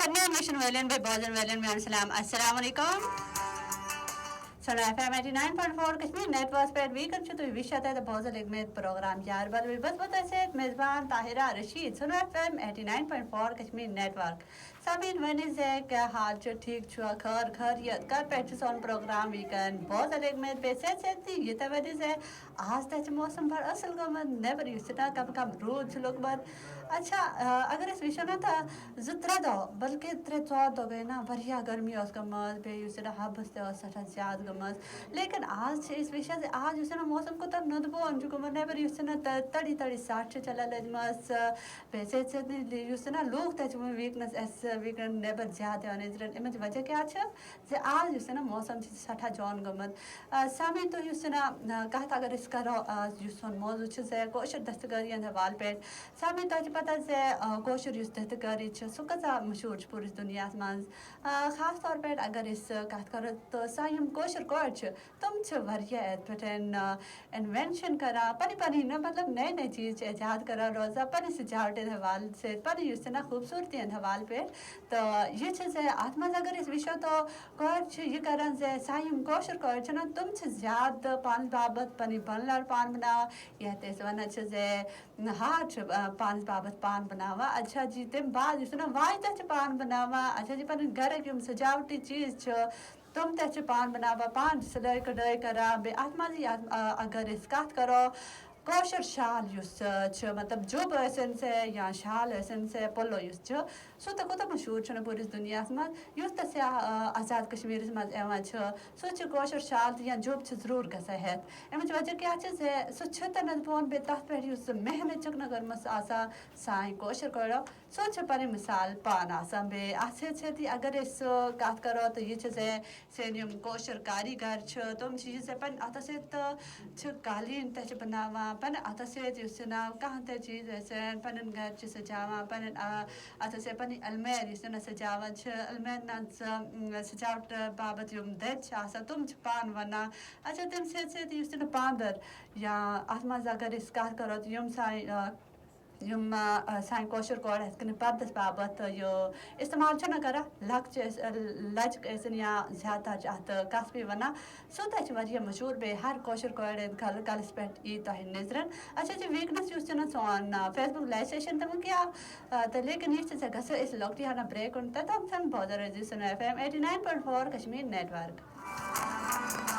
سنیے مشن والن بے بوزن والن میں سلام السلام علیکم سنو F M 89.4 Kashmir network پر ویکن چھو تو وشت ہے تو بہت ایک میں پروگرام یاربلآر بس بتا سے میزبان طاہر رشید سنو F M 89.4 Kashmir network سامعین ونی سے کیا حال چھ ٹھیک چھو خیر خیریت کر پیچ سون پروگرام ویکن بہت ایک میں بے سے تھی یہ تو ونی سے آج تک موسم بڑا اصل گمت نیبر یوسنا کم کم روز چھ لوگ بد اچھا اگر اس وشو نا تھا زترا دو بلکہ ترے ژور دو گئے نا وریا گرمی اس گمت بے یوسنا حبس تے سٹھا زیادہ لیکن آج اس وشے سے آج اس موسم کو تب ندبو انجو کو نیبر یوسنا تڑی تڑی ساٹھ چلا لجمس پیسے سے یوسنا لوگ تج ویکنس اس ویکن نیبر زیادہ انجرن امج وجہ کیا چھ ز آج یوسنا موسم سٹھا جون گمت سامعین تو یوسنا کہت اگر اس کرو یوسن موضوع چھ ز کوشر دستکاری اند حوال پیٹ سامعین تو پتہ ز کوشر یوس دستکاری چھ سو کزا مشہور چھ پوری دنیا مز خاص طور پر اگر اس کہت کرو تو سایم کوشر تم وریا پٹن انوینشن کرا پنی پنی نا مطلب نئے نئے چیز ایجاد کرا روزہ پنی سجاوٹ حوال سے پنی اس نا خوبصورتی حوال پہ تو یہ چیز آتمز اگر اس وشو تو کوچ یہ کرن سے سایم کوشر کوچ نا تم زیادہ پان بابت پنی بن لڑ پان بنا یہ تیس ون چھ ہاتھ پان بابت پان بناوا اچھا جی تم بعد اس نا واحد پان بناوا اچھا جی پن گھر کی سجاوٹی چیز تم تے پان بناوا پان سلائی کڑائی کرا بے آتمازی اگر اس کات کرو کوشر شال یس مطلب جوب ٲسِن سے یا شال ٲسِن سے پلو یس سو تو کوتاہ مشہور چھُ پوٗرٕ دُنیاہس منٛز یُس تہِ آزاد کشمیٖرس منٛز یِوان چھُ سُہ چھُ کٲشُر شال تہٕ یا جوب چھُ ضروٗر گژھان ہٮ۪تھ اَمِچ وجہ کیٛاہ چھِ زِ سُہ چھُ تہِ نہٕ بہٕ وَنہٕ بیٚیہِ تَتھ پٮ۪ٹھ یُس محنت چھُکھ نہٕ کٔرمٕژ آسان سانہِ کٲشِر کوریو سۄ چھِ پنٕنۍ مِثال پانہٕ آسان بیٚیہِ اَتھ سۭتۍ سۭتی اگر أسۍ کَتھ کَرو تہٕ یہِ چھِ زِ سٲنۍ یِم کٲشِر کاریگر چھِ تِم چھِ یہِ زِ پنٕنۍ اَتھو سۭتۍ تہٕ چھِ قالیٖن تہِ چھِ بَناوان پنٕنۍ اَتھو سۭتۍ یُس یہِ نا کانٛہہ تہِ چیٖز ٲسِن پنٕنۍ گَرِ چھِ سجاوان پنٕنۍ اَتھو سۭتۍ پنٕنۍ المیر یُس یہِ سجاوان چھِ المیر سجاوٹ باپتھ یِم دٔدۍ چھِ آسان تِم چھِ پانہٕ وَنان اچھا تَمہِ سۭتۍ سۭتۍ یُس یہِ پاندَر یا اَتھ منٛز اگر أسۍ کَتھ کَرو تہٕ یِم سانہِ کٲشِر کورِ یِتھ کٔنۍ پردَس باپتھ یہِ استعمال چھِنہ کَران لَچہِ ٲسِن یا زیادٕ تر چھِ اَتھ کَسبی وَنان سُہ تہِ چھِ واریاہ مشہوٗر بیٚیہِ ہر کٲشِر کورِ کَلَس پٮ۪ٹھ یی تۄہہِ نظرَن اچھا جی ویٖکنٮ۪س یُس چھُنہ سون فیس بُک لایِو سیشن تِمن کیٛاہ تہٕ لیکِن یہِ چھِ ژےٚ گژھو أسۍ لۄکٹی ہنا برٛیک کُن تہٕ تَتھ بوزان روزِ سُنو F M 89.4 Kashmir net work